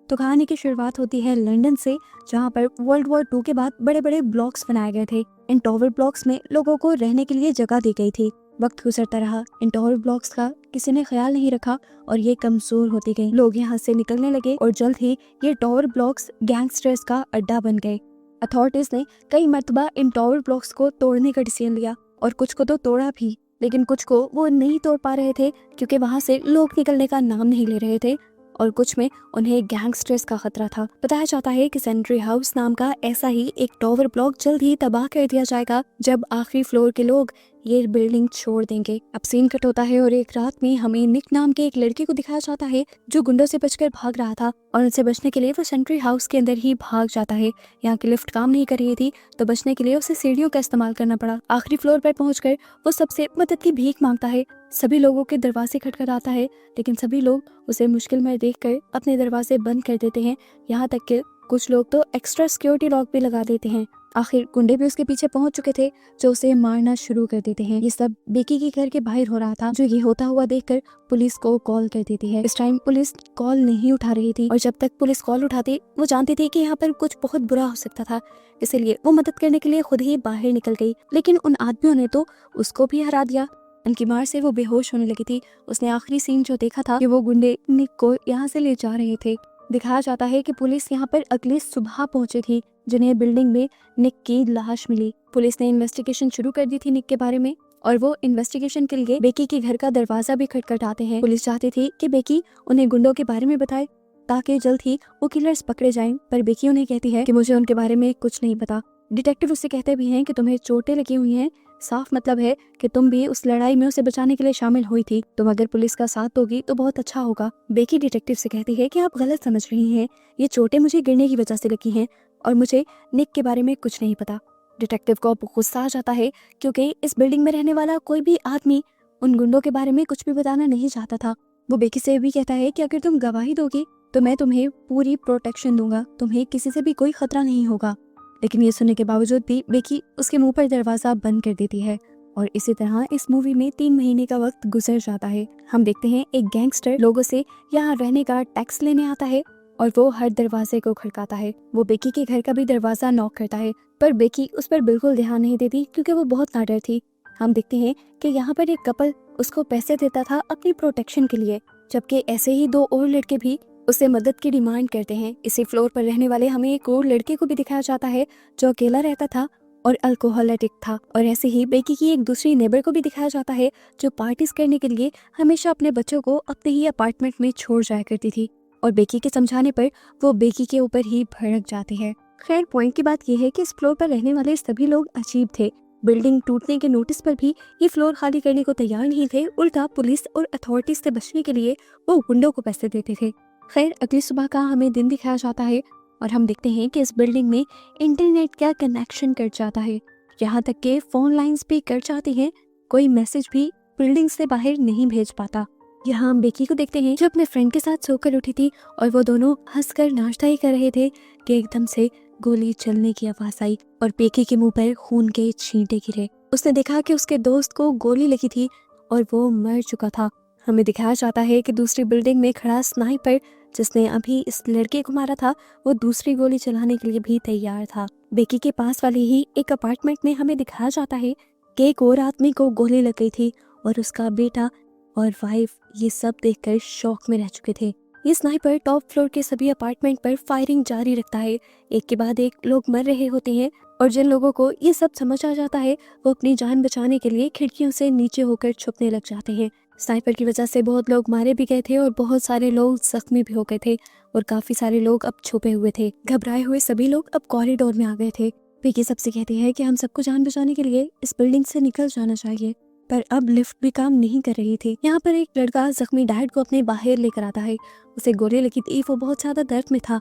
तो कहानी की शुरुआत होती है लंदन से, जहाँ पर वर्ल्ड वॉर 2 के बाद बड़े बड़े ब्लॉक्स बनाए गए थे। इन टॉवर ब्लॉक्स में लोगों को रहने के लिए जगह दी गई थी। वक्त गुजरता रहा, इन टॉवर ब्लॉक्स का किसी ने ख्याल नहीं रखा और ये कमजोर होती गई। लोग यहाँ से निकलने लगे और जल्द ही ये टॉवर ब्लॉक्स गैंगस्टर्स का अड्डा बन गए। अथॉरिटीज ने कई मरतबा इन टॉवर ब्लॉक्स को तोड़ने का डिसीजन लिया और कुछ को तो तोड़ा भी, लेकिन कुछ को वो नहीं तोड़ पा रहे थे क्योंकि वहां से लोग निकलने का नाम नहीं ले रहे थे और कुछ में उन्हें गैंगस्टर्स का खतरा था। बताया जाता है कि सेंट्री हाउस नाम का ऐसा ही एक टॉवर ब्लॉक जल्द ही तबाह कर दिया जाएगा जब आखिरी फ्लोर के लोग ये बिल्डिंग छोड़ देंगे। अब सीन कट होता है और एक रात में हमें निक नाम के एक लड़के को दिखाया जाता है जो गुंडों से बचकर भाग रहा था और उनसे बचने के लिए वो सेंट्री हाउस के अंदर ही भाग जाता है। यहाँ की लिफ्ट काम नहीं कर रही थी तो बचने के लिए उसे सीढ़ियों का इस्तेमाल करना पड़ा। आखिरी फ्लोर पर पहुंचकर वो सबसे मदद की भीख मांगता है। सभी लोगों के दरवाजे खटखटाता है लेकिन सभी लोग उसे मुश्किल में देखकर अपने दरवाजे बंद कर देते हैं। यहाँ तक कि कुछ लोग तो एक्स्ट्रा सिक्योरिटी लॉक भी लगा देते हैं। आखिर गुंडे भी उसके पीछे पहुंच चुके थे जो उसे मारना शुरू कर देते हैं। ये सब बेकी के घर के बाहर हो रहा था, जो ये होता हुआ देखकर पुलिस को कॉल कर देती है। इस टाइम पुलिस कॉल नहीं उठा रही थी और जब तक पुलिस कॉल उठाती वो जानती थी कि यहाँ पर कुछ बहुत बुरा हो सकता था, इसलिए वो मदद करने के लिए खुद ही बाहर निकल गई। लेकिन उन आदमियों ने तो उसको भी हरा दिया। उनकी मार से वो बेहोश होने लगी थी। उसने आखिरी सीन जो देखा था कि वो गुंडे निक को यहाँ से ले जा रहे थे। दिखाया जाता है कि पुलिस यहाँ पर अगली सुबह पहुंची थी जिन्हें बिल्डिंग में निक की लाश मिली। पुलिस ने इन्वेस्टिगेशन शुरू कर दी थी निक के बारे में और वो इन्वेस्टिगेशन के लिए बेकी के घर का दरवाजा भी खटखटाते हैं। पुलिस चाहती थी कि बेकी उन्हें गुंडों के बारे में बताए ताकि जल्द ही वो किलर्स पकड़े जाएं, पर बेकी उन्हें कहती है कि मुझे उनके बारे में कुछ नहीं पता। डिटेक्टिव उससे कहते भी हैं कि तुम्हें चोटें लगी हुई हैं, साफ मतलब है कि तुम भी उस लड़ाई में उसे बचाने के लिए शामिल हुई थी। तुम अगर पुलिस का साथ दोगी तो बहुत अच्छा होगा। बेकी डिटेक्टिव से कहती है कि आप गलत समझ रही हैं, ये चोटें मुझे गिरने की वजह से लगी हैं और मुझे निक के बारे में कुछ नहीं पता। डिटेक्टिव को गुस्सा आ जाता है क्योंकि इस बिल्डिंग में रहने वाला कोई भी आदमी उन गुंडों के बारे में कुछ भी बताना नहीं चाहता था। वो बेकी से भी कहता है कि अगर तुम गवाही दोगी तो मैं तुम्हें पूरी प्रोटेक्शन दूंगा, तुम्हें किसी से भी कोई खतरा नहीं होगा। लेकिन ये सुनने के बावजूद भी बेकी उसके मुंह पर दरवाजा बंद कर देती है और इसी तरह इस मूवी में 3 महीने का वक्त गुजर जाता है। हम देखते हैं एक गैंगस्टर लोगों से यहाँ रहने का टैक्स लेने आता है और वो हर दरवाजे को खड़काता है। वो बेकी के घर का भी दरवाजा नॉक करता है पर बेकी उस पर बिल्कुल ध्यान नहीं देती क्योंकि वो बहुत नाडर थी। हम देखते हैं कि यहाँ पर एक कपल उसको पैसे देता था अपनी प्रोटेक्शन के लिए, जबकि ऐसे ही 2 और लड़के भी उसे मदद की डिमांड करते हैं। इसी फ्लोर पर रहने वाले हमें एक और लड़के को भी दिखाया जाता है जो अकेला रहता था और अल्कोहल एडिक्ट था। और ऐसे ही बेकी की एक दूसरी नेबर को भी दिखाया जाता है जो पार्टीज करने के लिए हमेशा अपने बच्चों को अपने ही अपार्टमेंट में छोड़ जाया करती थी और बेकी के समझाने पर वो बेकी के ऊपर ही भड़क जाती है। खैर, पॉइंट की बात यह है कि इस फ्लोर पर रहने वाले सभी लोग अजीब थे। बिल्डिंग टूटने के नोटिस पर भी ये फ्लोर खाली करने को तैयार नहीं थे, उल्टा पुलिस और अथॉरिटीज से बचने के लिए वो गुंडों को पैसे देते थे। खैर, अगली सुबह का हमें दिन दिखाया जाता है और हम देखते हैं कि इस बिल्डिंग में इंटरनेट का कनेक्शन कट जाता है, यहाँ तक के फोन लाइंस भी कट जाती हैं। कोई मैसेज भी बिल्डिंग से बाहर नहीं भेज पाता। यहाँ हम बेकी को देखते हैं जो अपने फ्रेंड के साथ सोकर उठी थी और वो दोनों हंसकर नाश्ता ही कर रहे थे कि एकदम से गोली चलने की आवाज आई और बेकी के मुंह पर खून के छींटे गिरे। उसने देखा कि उसके दोस्त को गोली लगी थी और वो मर चुका था। हमें दिखाया जाता है कि दूसरी बिल्डिंग में खड़ा स्नाइपर जिसने अभी इस लड़के को मारा था वो दूसरी गोली चलाने के लिए भी तैयार था। बेकी के पास वाले ही एक अपार्टमेंट में हमें दिखाया जाता है कि एक और आदमी को गोली लग गई थी और उसका बेटा और वाइफ ये सब देखकर शॉक में रह चुके थे। ये स्नाइपर टॉप फ्लोर के सभी अपार्टमेंट पर फायरिंग जारी रखता है। एक के बाद एक लोग मर रहे होते हैं और जिन लोगों को ये सब समझ आ जाता है वो अपनी जान बचाने के लिए खिड़कियों से नीचे होकर छुपने लग जाते हैं। स्नाइपर की वजह से बहुत लोग मारे भी गए थे और बहुत सारे लोग जख्मी भी हो गए थे और काफी सारे लोग अब छुपे हुए थे। घबराए हुए सभी लोग अब कॉरिडोर में आ गए थे। बेकी सबसे कहती है कि हम सबको जान बचाने के लिए इस बिल्डिंग से निकल जाना चाहिए, पर अब लिफ्ट भी काम नहीं कर रही थी। यहाँ पर एक लड़का जख्मी डैड को अपने बाहर लेकर आता है। उसे गोली लगी थी, वो बहुत ज्यादा दर्द में था।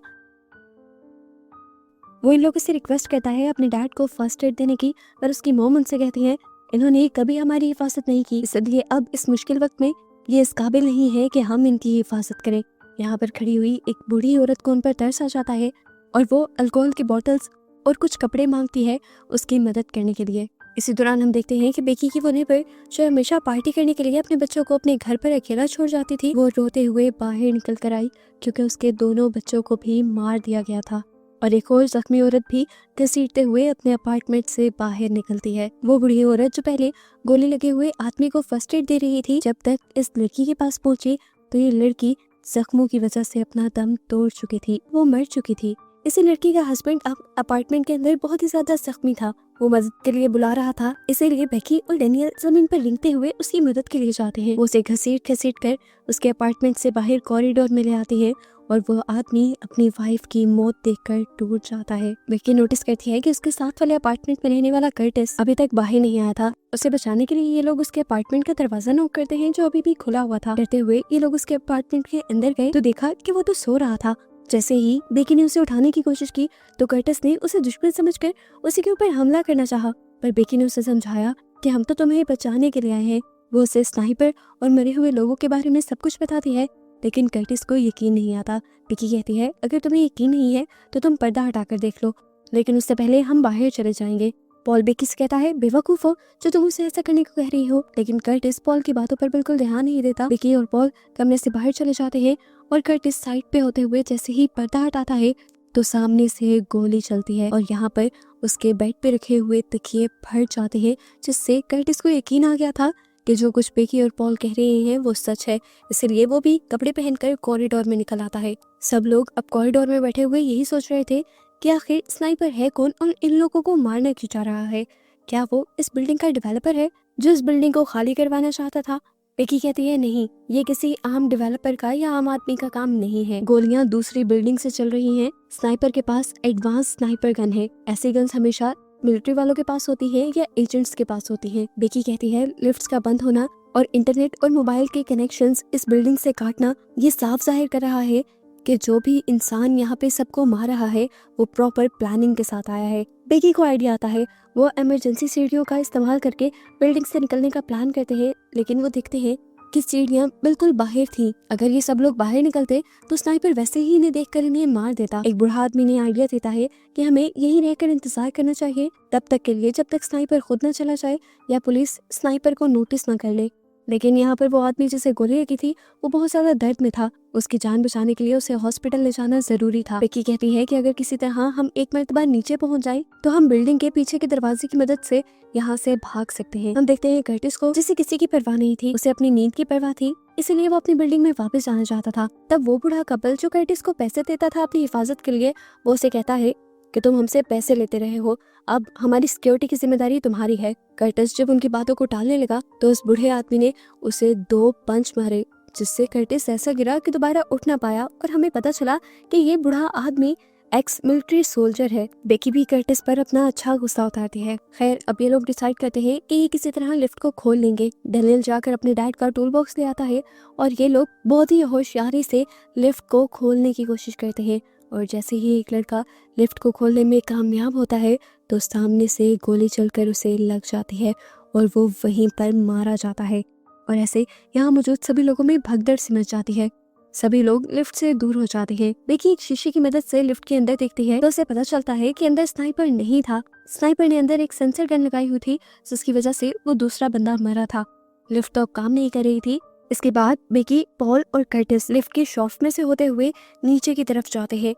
वो इन लोगों से रिक्वेस्ट करता है अपने डैड को फर्स्ट एड देने की, पर उसकी मॉम उनसे कहती है इन्होंने कभी हमारी हिफाजत नहीं की, इसलिए अब इस मुश्किल वक्त में ये इस काबिल नहीं है कि हम इनकी हिफाजत करें। यहाँ पर खड़ी हुई एक बूढ़ी औरत को उन पर तरस आ जाता है और वो अल्कोहल की बोतल्स और कुछ कपड़े मांगती है उसकी मदद करने के लिए। इसी दौरान हम देखते हैं कि बेकी की वो नेबर जो हमेशा पार्टी करने के लिए अपने बच्चों को अपने घर पर अकेला छोड़ जाती थी, वो रोते हुए बाहर निकल कर आई क्योंकि उसके दोनों बच्चों को भी मार दिया गया था। और एक और जख्मी औरत भी घसीटते हुए अपने अपार्टमेंट से बाहर निकलती है। वो बूढ़ी औरत जो पहले गोली लगे हुए आदमी को फर्स्ट एड दे रही थी, जब तक इस लड़की के पास पहुंची तो ये लड़की जख्मों की वजह से अपना दम तोड़ चुकी थी, वो मर चुकी थी। इसी लड़की का हस्बैंड अब अपार्टमेंट के अंदर बहुत ही ज्यादा जख्मी था, वो मदद के लिए बुला रहा था। इसीलिए बेकी और डेनियल जमीन पर रेंगते हुए उसकी मदद के लिए जाते हैं। वो उसे घसीट घसीट कर उसके अपार्टमेंट से बाहर कॉरिडोर में ले आती है और वो आदमी अपनी वाइफ की मौत देखकर टूट जाता है। बेकी नोटिस करती है कि उसके साथ वाले अपार्टमेंट में रहने वाला कर्टिस अभी तक बाहर नहीं आया था। उसे बचाने के लिए ये लोग उसके अपार्टमेंट का दरवाजा नॉक करते हैं जो अभी भी खुला हुआ था। डरते हुए ये लोग उसके अपार्टमेंट के अंदर गए तो देखा कि वो तो सो रहा था। जैसे ही बेकी ने उसे उठाने की कोशिश की तो कर्टिस ने उसे दुश्मन समझकर उसी के ऊपर हमला करना चाहा, पर बेकी ने उसे समझाया कि हम तो तुम्हें बचाने के लिए आए हैं। वो उसे स्नाइपर और मरे हुए लोगों के बारे में सब कुछ बताती है, लेकिन कर्टिस को यकीन नहीं आता। बेकी कहती है अगर तुम्हें यकीन नहीं है तो तुम पर्दा हटाकर देख लो, लेकिन उससे पहले हम बाहर चले जाएंगे। पॉल बेकी से कहता है बेवकूफ हो जो तुम उसे ऐसा करने को कह रही हो, लेकिन कर्टिस पॉल की बातों पर बिल्कुल ध्यान नहीं देता। बेकी और पॉल कमरे से बाहर चले जाते हैं और कर्टिस साइड पे होते हुए जैसे ही पर्दा हटाता है तो सामने से गोली चलती है और यहाँ पर उसके बेड पे रखे हुए तकिए फट जाते हैं, जिससे कर्टिस को यकीन आ गया था कि जो कुछ बेकी और पॉल कह रहे हैं वो सच है। इसलिए वो भी कपड़े पहनकर कॉरिडोर में निकल आता है। सब लोग अब कॉरिडोर में बैठे हुए यही सोच रहे थे कि आखिर स्नाइपर है कौन और इन लोगों को मारने क्यों जा रहा है। क्या वो इस बिल्डिंग का डेवलपर है जो इस बिल्डिंग को खाली करवाना चाहता था? बेकी कहती है नहीं, ये किसी आम डेवलपर का या आम आदमी का काम नहीं है। गोलियां दूसरी बिल्डिंग से चल रही हैं। स्नाइपर के पास एडवांस स्नाइपर गन है। ऐसी गन्स हमेशा मिलिट्री वालों के पास होती है या एजेंट्स के पास होती है। बेकी कहती है लिफ्ट्स का बंद होना और इंटरनेट और मोबाइल के कनेक्शंस इस बिल्डिंग से काटना ये साफ जाहिर कर रहा है कि जो भी इंसान यहाँ पे सबको मार रहा है वो प्रॉपर प्लानिंग के साथ आया है। बेकी को आइडिया आता है, वो इमरजेंसी सीढ़ियों का इस्तेमाल करके बिल्डिंग से निकलने का प्लान करते हैं, लेकिन वो देखते हैं कि सीढ़ियां बिल्कुल बाहर थी। अगर ये सब लोग बाहर निकलते तो स्नाइपर वैसे ही इन्हें देखकर इन्हें मार देता। एक बूढ़ा आदमी ने आइडिया देता है कि हमें यहीं रहकर इंतजार करना चाहिए तब तक के लिए जब तक स्नाइपर खुद न चला जाए या पुलिस स्नाइपर को नोटिस न कर ले। लेकिन यहाँ पर वो आदमी जिसे गोली लगी थी वो बहुत ज्यादा दर्द में था। उसकी जान बचाने के लिए उसे हॉस्पिटल ले जाना जरूरी था। बेकी कहती है कि अगर किसी तरह हम एक मर्तबा नीचे पहुंच जाएं तो हम बिल्डिंग के पीछे के दरवाजे की मदद से यहाँ से भाग सकते हैं। हम देखते हैं कर्टिस को, जिसे किसी की परवाह नहीं थी, उसे अपनी नींद की परवाह थी, इसलिए वो अपनी बिल्डिंग में वापस जाना चाहता था। तब वो बूढ़ा कपल जो कर्टिस को पैसे देता था अपनी हिफाजत के लिए, वो उसे कहता है कि तुम हमसे पैसे लेते रहे हो, अब हमारी सिक्योरिटी की जिम्मेदारी तुम्हारी है। कर्टिस जब उनकी बातों को टालने लगा तो उस बूढ़े आदमी ने उसे 2 पंच मारे, जिससे कर्टिस ऐसा गिरा कि दोबारा उठ ना पाया और हमें पता चला कि ये बूढ़ा आदमी एक्स मिलिट्री सोल्जर है। बेकी भी कर्टिस पर अपना अच्छा गुस्सा उतारती है। खैर अब ये लोग डिसाइड करते हैं कि ये किसी तरह लिफ्ट को खोल लेंगे। डेनियल जाकर अपने डैड का टूल बॉक्स ले आता है और ये लोग बहुत ही होशियारी से लिफ्ट को खोलने की कोशिश करते हैं। और जैसे ही एक लड़का लिफ्ट को खोलने में कामयाब होता है तो सामने से गोली चलकर उसे लग जाती है और वो वहीं पर मारा जाता है। और ऐसे यहाँ मौजूद सभी लोगों में भगदड़ सी मच जाती है। सभी लोग लिफ्ट से दूर हो जाते हैं। बेकी एक शीशे की मदद से लिफ्ट के अंदर देखती है तो उसे पता चलता है कि अंदर स्नाइपर नहीं था। स्नाइपर ने अंदर एक सेंसर गन लगाई हुई थी, जिसकी वजह से वो दूसरा बंदा मरा था। लिफ्ट तो अब काम नहीं कर रही थी। इसके बाद बेकी, पॉल और कर्टिस लिफ्ट के शॉफ्ट में से होते हुए नीचे की तरफ जाते हैं।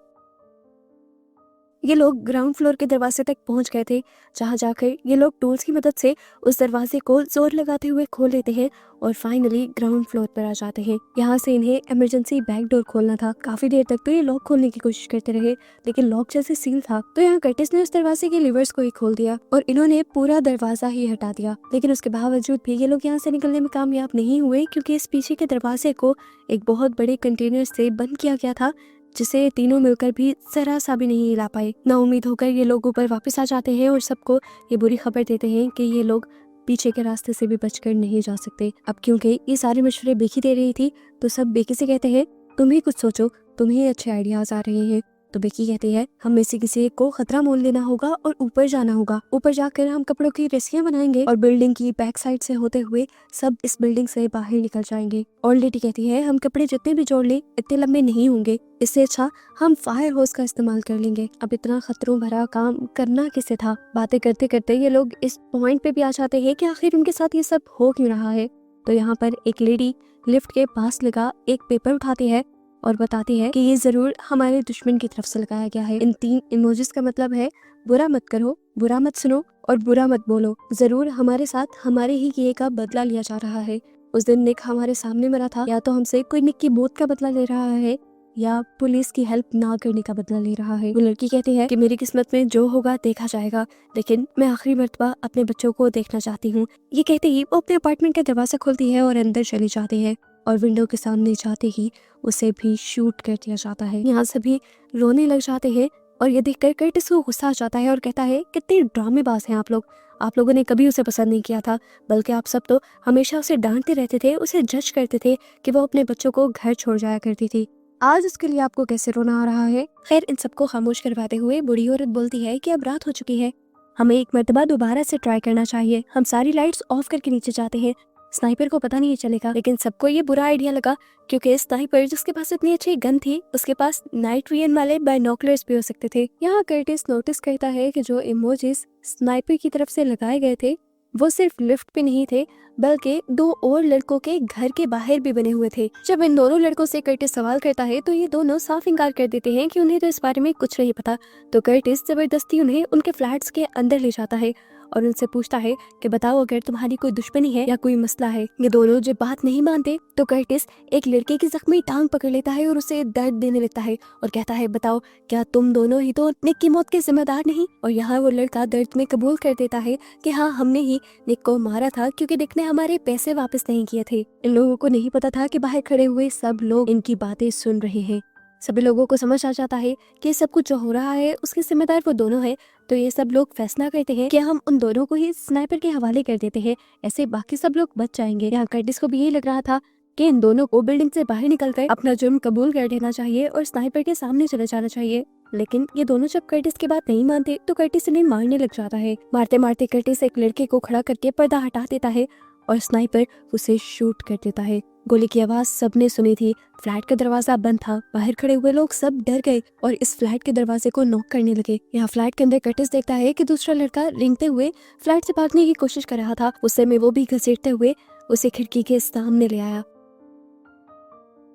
ये लोग ग्राउंड फ्लोर के दरवाजे तक पहुंच गए थे, जहां जाकर ये लोग टूल्स की मदद से उस दरवाजे को जोर लगाते हुए खोल लेते हैं और फाइनली ग्राउंड फ्लोर पर आ जाते हैं। यहाँ से इन्हें इमरजेंसी बैक डोर खोलना था। काफी देर तक तो ये लॉक खोलने की कोशिश करते रहे, लेकिन लॉक जैसे सील था तो यहाँ कर्टिस ने उस दरवाजे के लिवर्स को ही खोल दिया और इन्होंने पूरा दरवाजा ही हटा दिया। लेकिन उसके बावजूद भी ये लोग यहाँ से निकलने में कामयाब नहीं हुए, क्योंकि इस पीछे के दरवाजे को एक बहुत बड़े कंटेनर से बंद किया गया था, जिसे तीनों मिलकर भी जरा सा भी नहीं हिला पाए। नाउम्मीद होकर ये लोग ऊपर वापस आ जाते हैं और सबको ये बुरी खबर देते हैं कि ये लोग पीछे के रास्ते से भी बचकर नहीं जा सकते। अब क्योंकि ये सारे मशवरे बेकी दे रही थी तो सब बेकी से कहते हैं तुम ही कुछ सोचो, तुम्हें अच्छे आइडियाज आ रहे हैं। तो बेकी कहती है हम में से किसी एक को खतरा मोल लेना होगा और ऊपर जाना होगा। ऊपर जाकर हम कपड़ों की रस्सियां बनाएंगे और बिल्डिंग की बैक साइड से होते हुए सब इस बिल्डिंग से बाहर निकल जाएंगे। और लेडी कहती है हम कपड़े जितने भी जोड़ ले इतने लंबे नहीं होंगे, इससे अच्छा हम फायर होस का इस्तेमाल कर लेंगे। अब इतना खतरों भरा काम करना किसे था। बातें करते करते ये लोग इस पॉइंट पे भी आ जाते हैं कि आखिर उनके साथ ये सब हो क्यों रहा है। तो यहाँ पर एक लेडी लिफ्ट के पास लगा एक पेपर उठाती है और बताती है कि ये जरूर हमारे दुश्मन की तरफ से लगाया गया है। इन 3 इमोजीज का मतलब है बुरा मत करो, बुरा मत सुनो और बुरा मत बोलो। जरूर हमारे साथ हमारे ही किए का बदला लिया जा रहा है। उस दिन निक हमारे सामने मरा था, या तो हमसे कोई निक की मौत का बदला ले रहा है या पुलिस की हेल्प ना करने का बदला ले रहा है। वो लड़की कहती है कि मेरी किस्मत में जो होगा देखा जाएगा, लेकिन मैं आखिरी मर्तबा अपने बच्चों को देखना चाहती हूँ। ये कहते ही वो अपने अपार्टमेंट का दरवाजा खोलती है और अंदर चली जाती है और विंडो के सामने जाते ही उसे भी शूट कर दिया जाता है। यहाँ सभी रोने लग जाते हैं और ये देखकर कर्टिस को गुस्सा आ जाता है और कहता है कितने ड्रामेबाज हैं आप लोग। आप लोगों ने कभी उसे पसंद नहीं किया था, बल्कि आप सब तो हमेशा उसे डांटते रहते थे, उसे जज करते थे कि वो अपने बच्चों को घर छोड़ जाया करती थी। आज उसके लिए आपको कैसे रोना आ रहा है। खैर इन सबको खामोश करवाते हुए बूढ़ी औरत बोलती है कि अब रात हो चुकी है, हमें एक मर्तबा दोबारा से ट्राई करना चाहिए। हम सारी लाइट्स ऑफ करके नीचे जाते हैं। स्नाइपर को पता नहीं चलेगा, लेकिन सबको ये बुरा आइडिया लगा क्योंकि स्नाइपर जिसके पास इतनी अच्छी गन थी उसके पास नाइट विजन वाले बाइनोकुलर्स भी हो सकते थे। यहाँ कर्टिस नोटिस करता है कि जो इमोजीज स्नाइपर की तरफ से लगाए गए थे वो सिर्फ लिफ्ट पे नहीं थे, बल्कि 2 और लड़कों के घर के बाहर भी बने हुए थे। जब इन दोनों लड़कों से कर्टिस सवाल करता है तो ये दोनों साफ इनकार कर देते हैं कि उन्हें तो इस बारे में कुछ नहीं पता। तो कर्टिस जबरदस्ती उन्हें उनके फ्लैट्स के अंदर ले जाता है और उनसे पूछता है कि बताओ अगर तुम्हारी कोई दुश्मनी है या कोई मसला है। ये दोनों जब बात नहीं मानते तो कर्टिस एक लड़के की जख्मी टांग पकड़ लेता है और उसे दर्द देने लगता है और कहता है बताओ क्या तुम दोनों ही तो निक की मौत के जिम्मेदार नहीं। और यहाँ वो लड़का दर्द में कबूल कर देता है कि हाँ हमने ही निक को मारा था क्योंकि निक ने हमारे पैसे वापस नहीं किए थे। इन लोगों को नहीं पता था कि बाहर खड़े हुए सब लोग इनकी बातें सुन रहे हैं। सभी लोगों को समझ आ जाता है कि सब कुछ जो हो रहा है उसके जिम्मेदार वो दोनों हैं। तो ये सब लोग फैसला करते हैं कि हम उन दोनों को ही स्नाइपर के हवाले कर देते हैं, ऐसे बाकी सब लोग बच जाएंगे। यहाँ कर्टिस को भी यही लग रहा था कि इन दोनों को बिल्डिंग से बाहर निकलकर अपना जुर्म कबूल कर देना चाहिए और स्नाइपर के सामने चले जाना चाहिए। लेकिन ये दोनों जब कर्टिस की बात नहीं मानते तो कर्टिस इन्हें मारने लग जाता है। मारते मारते कर्टिस एक लड़के को खड़ा करके पर्दा हटा देता है और स्नाइपर उसे शूट कर देता है। गोली की आवाज सबने सुनी थी। फ्लैट का दरवाजा बंद था। बाहर खड़े हुए लोग सब डर गए और इस फ्लैट के दरवाजे को नॉक करने लगे। यहाँ फ्लैट के अंदर कर्टिस देखता है कि दूसरा लड़का रेंगते हुए फ्लैट से भागने की कोशिश कर रहा था। उस समय वो भी घसीटते हुए उसे खिड़की के सामने ले आया।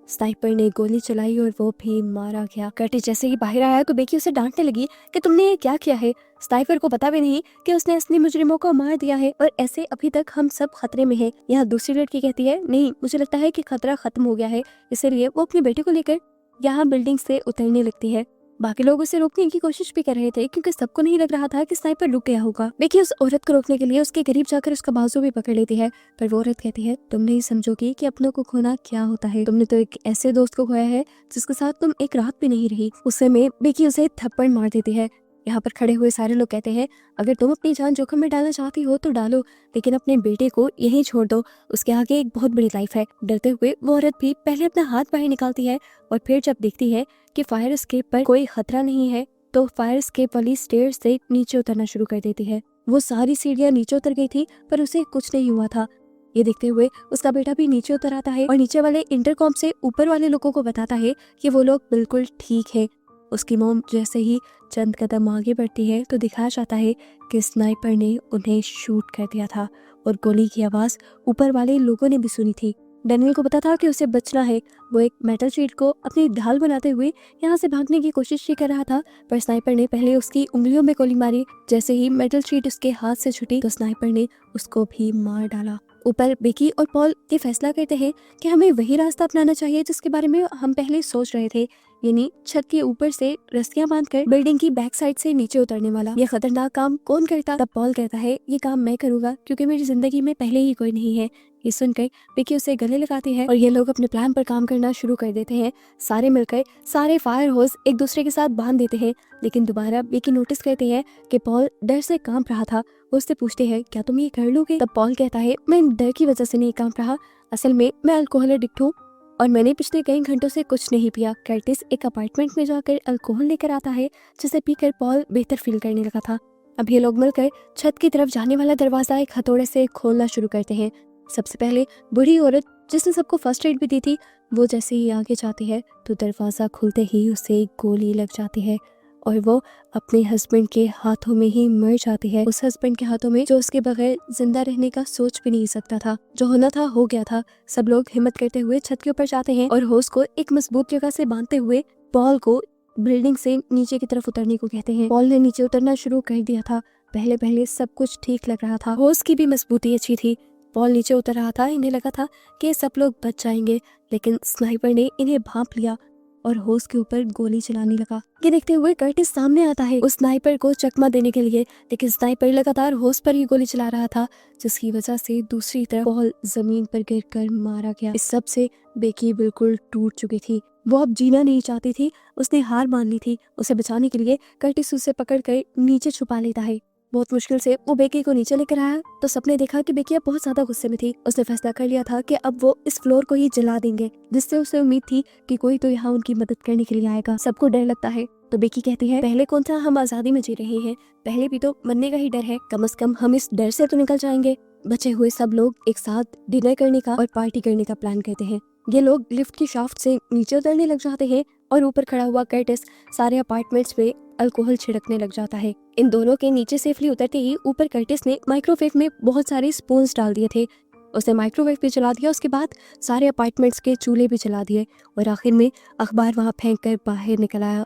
स्नाइपर ने गोली चलाई और वो भी मारा गया। कर्टिस जैसे ही बाहर आया तो बेकी उसे डांटने लगी कि तुमने ये क्या किया है। स्नाइपर को पता भी नहीं कि उसने असली मुजरिमों को मार दिया है और ऐसे अभी तक हम सब खतरे में हैं। यहाँ दूसरी लड़की कहती है नहीं मुझे लगता है कि खतरा खत्म हो गया है, इसलिए वो अपने बेटे को लेकर यहाँ बिल्डिंग से उतरने लगती है। बाकी लोग उसे रोकने की कोशिश भी कर रहे थे क्योंकि सबको नहीं लग रहा था कि स्नाइपर रुक गया होगा। बेकी उस औरत को रोकने के लिए उसके करीब जाकर उसका बाजू भी पकड़ लेती है, पर वो औरत कहती है तुम नहीं समझोगी कि अपनों को खोना क्या होता है। तुमने तो एक ऐसे दोस्त को खोया है जिसके साथ तुम एक रात भी नहीं रही। उस समय बेकी उसे थप्पड़ मार देती है। यहाँ पर खड़े हुए सारे लोग कहते हैं अगर तुम अपनी जान जोखिम में डालना चाहती हो तो डालो, लेकिन अपने बेटे को यहीं छोड़ दो, उसके आगे एक बहुत बड़ी लाइफ है। डरते हुए वो औरत भी पहले अपना हाथ बाहर निकालती है और फिर जब देखती है कि फायर एस्केप पर कोई खतरा नहीं है तो फायर एस्केप वाली स्टेयर्स से नीचे उतरना शुरू कर देती है। वो सारी सीढ़ियां नीचे उतर गई थी पर उसे कुछ नहीं हुआ था। ये देखते हुए उसका बेटा भी नीचे उतर आता है और नीचे वाले इंटरकॉम से ऊपर वाले लोगों को बताता है कि वो लोग बिल्कुल ठीक है। उसकी मॉम जैसे ही चंद कदम आगे बढ़ती है तो दिखाया जाता है कि स्नाइपर ने उन्हें शूट कर दिया था और गोली की आवाज ऊपर वाले लोगों ने भी सुनी थी। डैनियल को पता था कि उसे बचना है। वो एक मेटल शीट को अपनी ढाल बनाते हुए यहाँ से भागने की कोशिश ही कर रहा था, पर स्नाइपर ने पहले उसकी उंगलियों में गोली मारी। जैसे ही मेटल शीट उसके हाथ से छूटी तो स्नाइपर ने उसको भी मार डाला। ऊपर बेकी और पॉल ये फैसला करते हैं कि हमें वही रास्ता अपनाना चाहिए जिसके बारे में हम पहले सोच रहे थे, यानी छत के ऊपर से रस्सियां बांधकर बिल्डिंग की बैक साइड से नीचे उतरने वाला। ये खतरनाक काम कौन करता? तब पॉल कहता है ये काम मैं करूंगा क्योंकि मेरी जिंदगी में पहले ही कोई नहीं है। ये सुनकर बेकी उसे गले लगाती है और ये लोग अपने प्लान पर काम करना शुरू कर देते हैं। सारे मिलकर सारे फायर होस एक दूसरे के साथ बांध देते हैं, लेकिन दोबारा बेकी नोटिस करती है कि पॉल डर से कांप रहा था। वो उससे पूछते हैं क्या तुम ये कर लोगे? तब पॉल कहता है मैं डर की वजह से नहीं कांप रहा, असल में मैं अल्कोहल एडिक्ट हूँ और मैंने पिछले कई घंटों से कुछ नहीं पिया। कर्टिस एक अपार्टमेंट में जाकर अल्कोहल लेकर आता है, जिसे पीकर पॉल बेहतर फील करने लगा था। अब ये लोग मिलकर छत की तरफ जाने वाला दरवाजा एक हथौड़े से खोलना शुरू करते हैं। सबसे पहले बूढ़ी औरत जिसने सबको फर्स्ट एड भी दी थी, वो जैसे ही आगे जाती है तो दरवाज़ा खुलते ही उसे एक गोली लग जाती है और वो अपने हस्बैंड के हाथों में ही मर जाती है। उस हस्बैंड के हाथों में जो उसके बगैर जिंदा रहने का सोच भी नहीं सकता था। जो होना था हो गया था। सब लोग हिम्मत करते हुए छत के ऊपर जाते हैं और होस्ट को एक मजबूत जगह से बांधते हुए पॉल को बिल्डिंग से नीचे की तरफ उतरने को कहते हैं। पॉल ने नीचे उतरना शुरू कर दिया था। पहले पहले सब कुछ ठीक लग रहा था, होस्ट की भी मजबूती अच्छी थी। पॉल नीचे उतर रहा था, इन्हें लगा था कि सब लोग बच जाएंगे, लेकिन स्नाइपर ने इन्हें भांप लिया और होस्ट के ऊपर गोली चलाने लगा। ये देखते हुए कर्टिस सामने आता है उस स्नाइपर को चकमा देने के लिए, लेकिन स्नाइपर लगातार होस्ट पर ही गोली चला रहा था, जिसकी वजह से दूसरी तरफ पॉल जमीन पर गिरकर मारा गया। इस सब से बेकी बिल्कुल टूट चुकी थी। वो अब जीना नहीं चाहती थी, उसने हार मान ली थी। उसे बचाने के लिए कर्टिस उसे पकड़कर नीचे छुपा लेता है। बहुत मुश्किल से वो बेकी को नीचे लेकर आया तो सबने देखा कि बेकी अब बहुत ज्यादा गुस्से में थी। उसने फैसला कर लिया था कि अब वो इस फ्लोर को ही जला देंगे, जिससे उसे उम्मीद थी कि कोई तो यहाँ उनकी मदद करने के लिए आएगा। सबको डर लगता है तो बेकी कहती है, पहले कौन सा हम आजादी में जी रहे हैं, पहले भी तो मरने का ही डर है, कम से कम हम इस डर से तो निकल जाएंगे। बचे हुए सब लोग एक साथ डिनर करने का और पार्टी करने का प्लान करते हैं। ये लोग लिफ्ट की शाफ्ट से नीचे उतरने लग जाते हैं और ऊपर खड़ा हुआ कर्टिस सारे अपार्टमेंट्स पे अल्कोहल छिड़कने लग जाता है। इन दोनों के नीचे सेफली उतरते ही ऊपर कर्टिस ने माइक्रोवेव में बहुत सारे स्पून्स डाल दिए थे। उसने माइक्रोवेव भी चला दिया, उसके बाद सारे अपार्टमेंट्स के चूल्हे भी चला दिए और आखिर में अखबार वहां फेंक कर बाहर निकल आया।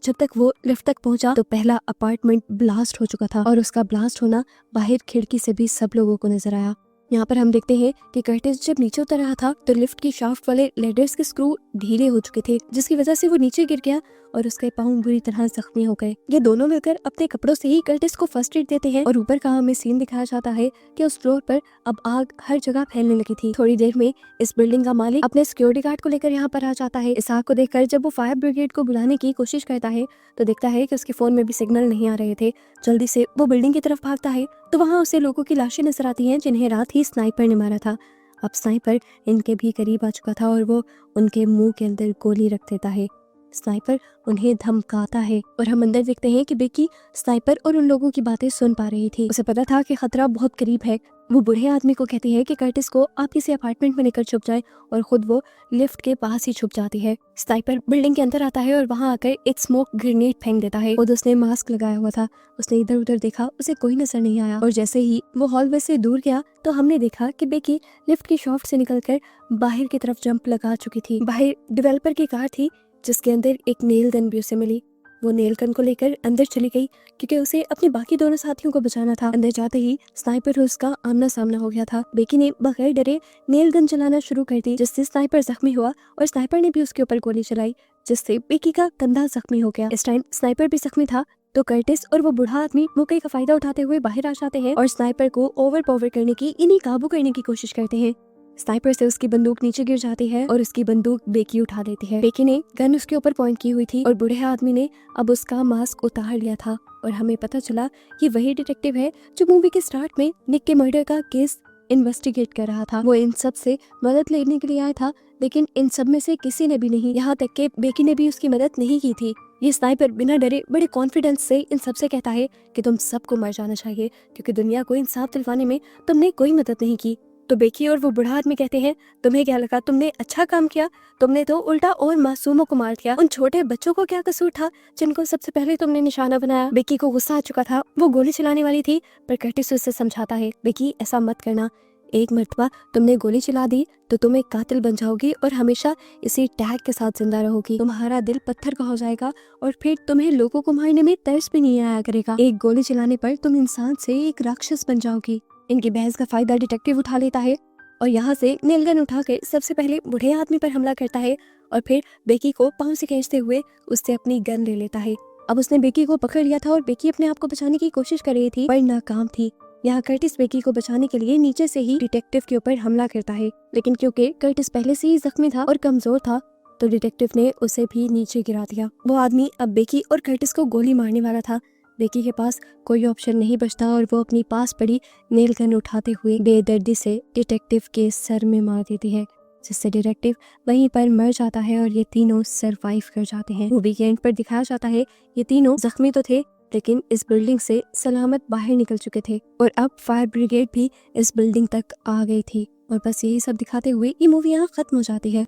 जब तक वो लिफ्ट तक पहुंचा तो पहला अपार्टमेंट ब्लास्ट हो चुका था और उसका ब्लास्ट होना बाहर खिड़की से भी सब लोगों को नजर आया। यहाँ पर हम देखते हैं कि कर्टिस जब नीचे उतर रहा था तो लिफ्ट की शाफ्ट वाले लेडर्स के स्क्रू ढीले हो चुके थे, जिसकी वजह से वो नीचे गिर गया और उसके पाँव बुरी तरह जख्मी हो गए। ये दोनों मिलकर अपने कपड़ों से ही कर्टिस को फर्स्ट एड देते हैं और ऊपर का हमें सीन दिखाया जाता है कि उस फ्लोर पर अब आग हर जगह फैलने लगी थी। थोड़ी देर में इस बिल्डिंग का मालिक अपने सिक्योरिटी गार्ड को लेकर यहाँ पर आ जाता है। इस आग को देखकर जब वो फायर ब्रिगेड को बुलाने की कोशिश करता है तो देखता है कि उसके फोन में भी सिग्नल नहीं आ रहे थे। जल्दी से वो बिल्डिंग की तरफ भागता है तो वहाँ उसे लोगों की लाशें नजर आती हैं जिन्हें रात ही स्नाइपर ने मारा था। अब स्नाइपर इनके भी करीब आ चुका था और वो उनके मुंह के अंदर गोली रख देता है। स्नाइपर उन्हें धमकाता है और हम अंदर देखते हैं कि बेकी स्नाइपर और उन लोगों की बातें सुन पा रही थी। उसे पता था कि खतरा बहुत करीब है। वो बूढ़े आदमी को कहती है कि कर्टिस को आप किसी अपार्टमेंट में लेकर छुप जाए और खुद वो लिफ्ट के पास ही छुप जाती है। स्नाइपर बिल्डिंग के अंदर आता है और वहां आकर एक स्मोक ग्रेनेड फेंक देता है। खुद उसने मास्क लगाया हुआ था। उसने इधर उधर देखा, उसे कोई नजर नहीं आया और जैसे ही वो हॉलवे से दूर गया तो हमने देखा कि बेकी लिफ्ट की शाफ्ट से निकलकर बाहर की तरफ जंप लगा चुकी थी। बाहर डेवलपर की कार थी जिसके अंदर एक नेल गन भी उसे मिली। वो नेल गन को लेकर अंदर चली गई क्योंकि उसे अपने बाकी दोनों साथियों को बचाना था। अंदर जाते ही स्नाइपर उसका आमना सामना हो गया था। बेकी ने बगैर डरे नेल गन चलाना शुरू कर दी, जिससे स्नाइपर जख्मी हुआ और स्नाइपर ने भी उसके ऊपर गोली चलाई, जिससे बेकी का कंधा जख्मी हो गया। इस टाइम स्नाइपर भी जख्मी था तो कर्टिस और वो बूढ़ा आदमी मौके का फायदा उठाते हुए बाहर आ जाते हैं और स्नाइपर को ओवर पावर करने की, इन्हें काबू करने की कोशिश करते हैं। स्नाइपर से उसकी बंदूक नीचे गिर जाती है और उसकी बंदूक बेकी उठा लेती है। बेकी ने गन उसके ऊपर पॉइंट की हुई थी और बूढ़े आदमी ने अब उसका मास्क उतार लिया था और हमें पता चला कि वही डिटेक्टिव है जो मूवी के स्टार्ट में निक के मर्डर का केस इन्वेस्टिगेट कर रहा था। वो इन सब से मदद लेने के लिए आया था, लेकिन इन सब में से किसी ने भी नहीं, यहाँ तक के बेकी ने भी उसकी मदद नहीं की थी। ये स्नाइपर बिना डरे बड़े कॉन्फिडेंस से इन सबसे कहता है कि तुम सबको मर जाना चाहिए क्योंकि दुनिया को इंसाफ दिलवाने में तुमने कोई मदद नहीं की। तो बेकी और वो बूढ़ा आदमी कहते हैं, तुम्हें क्या लगा तुमने अच्छा काम किया? तुमने तो उल्टा और मासूमों को मार दिया। उन छोटे बच्चों को क्या कसूर था जिनको सबसे पहले तुमने निशाना बनाया? बेकी को गुस्सा आ चुका था, वो गोली चलाने वाली थी, पर कर्टिस उससे समझाता है, बेकी ऐसा मत करना, एक मर्तबा तुमने गोली चला दी तो तुम एक कातिल बन जाओगी और हमेशा इसी टैग के साथ जिंदा रहोगी। तुम्हारा दिल पत्थर का हो जाएगा और फिर तुम्हें लोगों को मारने में तरस भी नहीं आया करेगा। एक गोली चलाने पर तुम इंसान से एक राक्षस बन जाओगी। इनकी बहस का फायदा डिटेक्टिव उठा लेता है और यहाँ से नेलगन उठाकर सबसे पहले बूढ़े आदमी पर हमला करता है और फिर बेकी को पांव से खींचते हुए उससे अपनी गन ले लेता है। अब उसने बेकी को पकड़ लिया था और बेकी अपने आप को बचाने की कोशिश कर रही थी पर नाकाम थी। यहाँ कर्टिस बेकी को बचाने के लिए नीचे से ही डिटेक्टिव के ऊपर हमला करता है, लेकिन क्योंकि कर्टिस पहले से ही जख्मी था और कमजोर था तो डिटेक्टिव ने उसे भी नीचे गिरा दिया। वो आदमी अब बेकी और कर्टिस को गोली मारने वाला था। बेकी के पास कोई ऑप्शन नहीं बचता और वो अपनी पास पड़ी नेल गन उठाते हुए बेदर्दी से डिटेक्टिव के सर में मार देती है। जिससे डिटेक्टिव वहीं पर मर जाता है और ये तीनों सरवाइव कर जाते हैं। मूवी के एंड पर दिखाया जाता है ये तीनों जख्मी तो थे लेकिन इस बिल्डिंग से सलामत बाहर निकल चुके थे और अब फायर ब्रिगेड भी इस बिल्डिंग तक आ गई थी। और बस यही सब दिखाते हुए ये मूवी यहाँ खत्म हो जाती है।